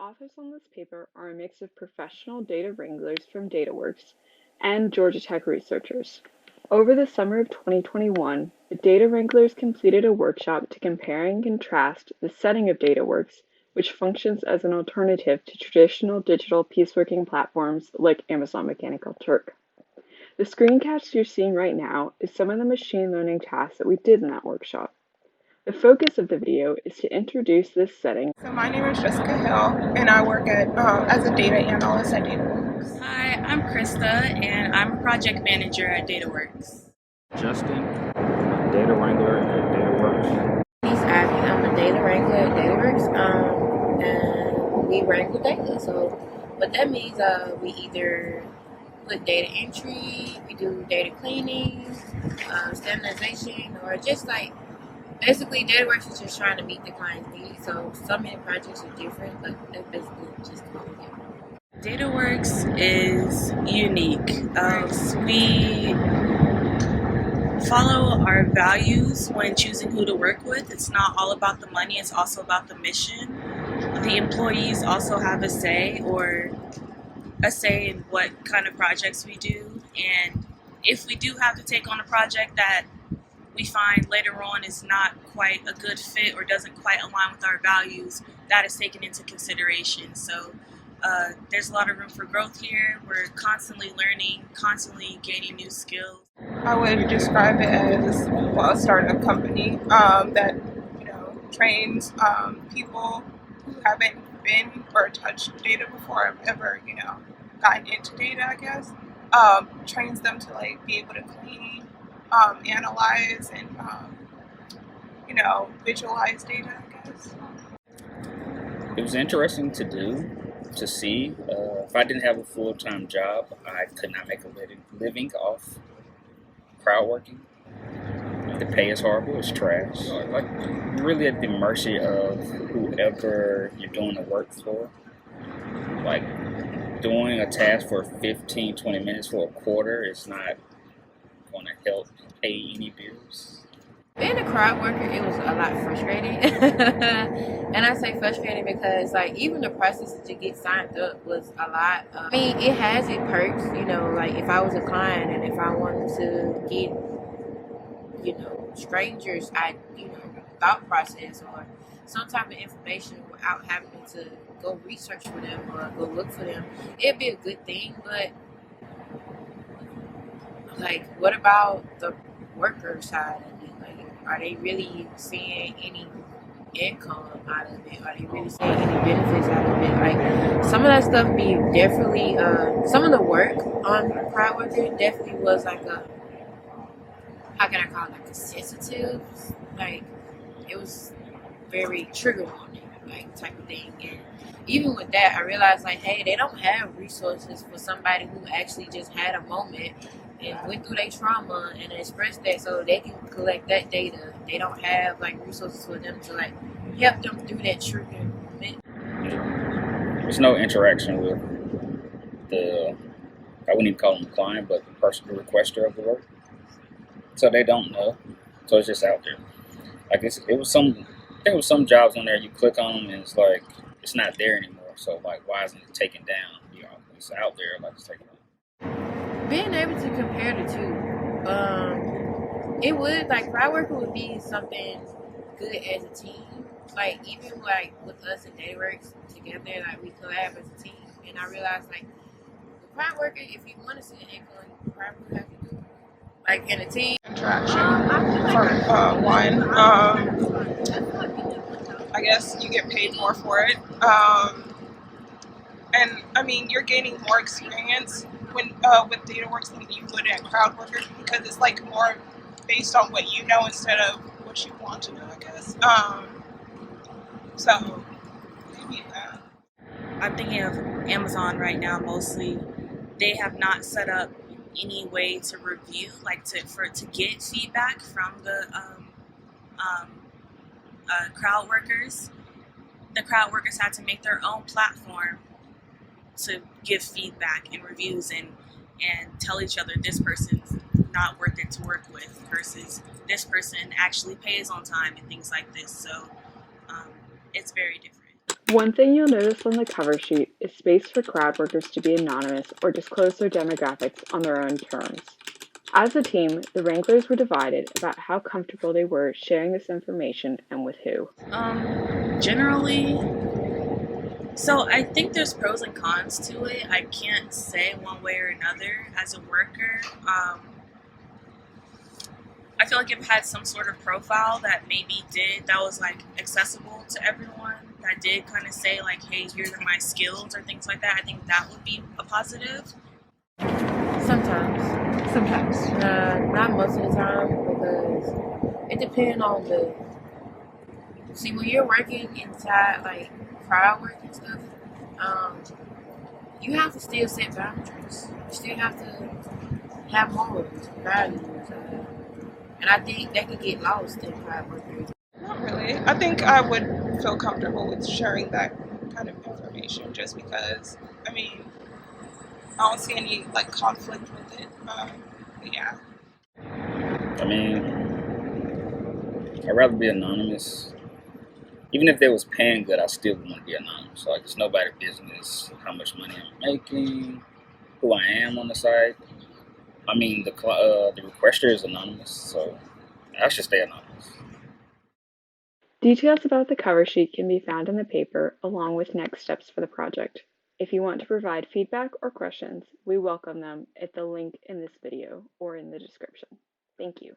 authors on this paper are a mix of professional data wranglers from DataWorks and Georgia Tech researchers. Over the summer of 2021, the data wranglers completed a workshop to compare and contrast the setting of DataWorks, which functions as an alternative to traditional digital pieceworking platforms like Amazon Mechanical Turk. The screencast you're seeing right now is some of the machine learning tasks that we did in that workshop. The focus of the video is to introduce this setting. So my name is Jessica Hill, and I work as a data analyst at DataWorks. Hi, I'm Christa, and I'm a project manager at DataWorks. Justin, data wrangler at DataWorks. Ivey, I'm a data wrangler at DataWorks, and we wrangle data. So what that means, we either put data entry, we do data cleaning, standardization, or just like basically DataWorks is just trying to meet the client's needs. So many projects are different, but they're basically just all different. DataWorks is unique. We follow our values when choosing who to work with. It's not all about the money, it's also about the mission. The employees also have a say in what kind of projects we do. And if we do have to take on a project that we find later on is not quite a good fit or doesn't quite align with our values, that is taken into consideration. So there's a lot of room for growth here. We're constantly learning, constantly gaining new skills. I would describe it as a startup company that trains people who haven't been or touched data before, or ever gotten into data. I guess trains them to be able to clean, analyze, and visualize data. I guess It was interesting to see. If I didn't have a full-time job, I could not make a living off crowd working. The pay is horrible, it's trash. Like, you're really at the mercy of whoever you're doing the work for. Like, doing a task for 15, 20 minutes for a quarter is not going to help pay any bills. Being a crowd worker, it was a lot frustrating. And I say frustrating because even the process to get signed up was a lot. I mean, it has its perks, if I was a client and if I wanted to get, strangers, thought process or some type of information without having to go research for them or go look for them, it'd be a good thing. But what about the worker side of it? Are they really seeing any income out of it? Are they really seeing any benefits out of it? Some of that stuff be definitely, some of the work on crowd worker definitely was how can I call it, a sensitive, it was very trigger warning, type of thing. And even with that, I realized, hey, they don't have resources for somebody who actually just had a moment and went through their trauma and expressed that so they can collect that data. They don't have resources for them to help them through that trigger moment. There's no interaction with I wouldn't even call them the client, but the person, the requester of the work. So they don't know. So it's just out there. There was some jobs on there, you click on them and it's not there anymore. So why isn't it taken down? It's out there, it's taken down. Being able to compare the two, it would crowd worker would be something good as a team. Even with us and DataWorks together, we collab as a team. And I realized the crowd worker, if you want to see an income, you probably have to do in a team interaction for one. I guess you get paid more for it, and I mean you're gaining more experience when with DataWorks than you would at crowd worker because it's more based on what you know instead of what you want to know. I guess. So maybe that. I'm thinking of Amazon right now mostly. They have not set up any way to review, to get feedback from the crowd workers. The crowd workers had to make their own platform to give feedback and reviews and tell each other this person's not worth it to work with versus this person actually pays on time and things like this. So it's very different. One thing you'll notice on the cover sheet is space for crowd workers to be anonymous or disclose their demographics on their own terms. As a team, the Wranglers were divided about how comfortable they were sharing this information and with who. Generally, so I think there's pros and cons to it. I can't say one way or another. As a worker, I feel like if it had some sort of profile that was like accessible to everyone, that did kind of say like, hey, here are my skills or things like that, I think that would be a positive. Sometimes. Not most of the time, because it depends on see, when you're working inside like crowd work and stuff, you have to still set boundaries. You still have to have morals, values, and I think that could get lost in crowd workers. Not really. I think I would feel comfortable with sharing that kind of information just because, I mean, I don't see any like conflict with it. But yeah. I mean, I'd rather be anonymous. Even if they was paying good, I still want to be anonymous. Like, it's nobody's business how much money I'm making, who I am on the side. I mean, the requester is anonymous, so I should stay anonymous. Details about the cover sheet can be found in the paper along with next steps for the project. If you want to provide feedback or questions, we welcome them at the link in this video or in the description. Thank you.